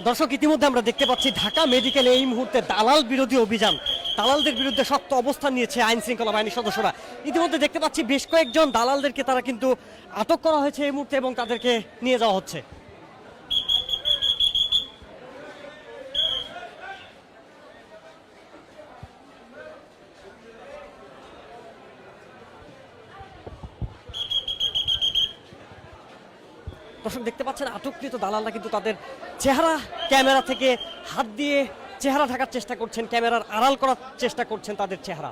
দর্শক, ইতিমধ্যে আমরা দেখতে পাচ্ছি ঢাকা মেডিকেলে এই মুহূর্তে দালাল বিরোধী অভিযান, দালালদের বিরুদ্ধে শক্ত অবস্থান নিয়েছে আইন শৃঙ্খলা বাহিনীর সদস্যরা। ইতিমধ্যে দেখতে পাচ্ছি বেশ কয়েকজন দালালদেরকে তারা কিন্তু আটক করা হয়েছে এই মুহূর্তে এবং তাদেরকে নিয়ে যাওয়া হচ্ছে। দর্শক দেখতে পাচ্ছেন আটককৃত দালালরা কিন্তু তাদের চেহারা ক্যামেরা থেকে হাত দিয়ে চেহারা ঢাকার চেষ্টা করছেন, ক্যামেরার আড়াল করার চেষ্টা করছেন তাদের চেহারা।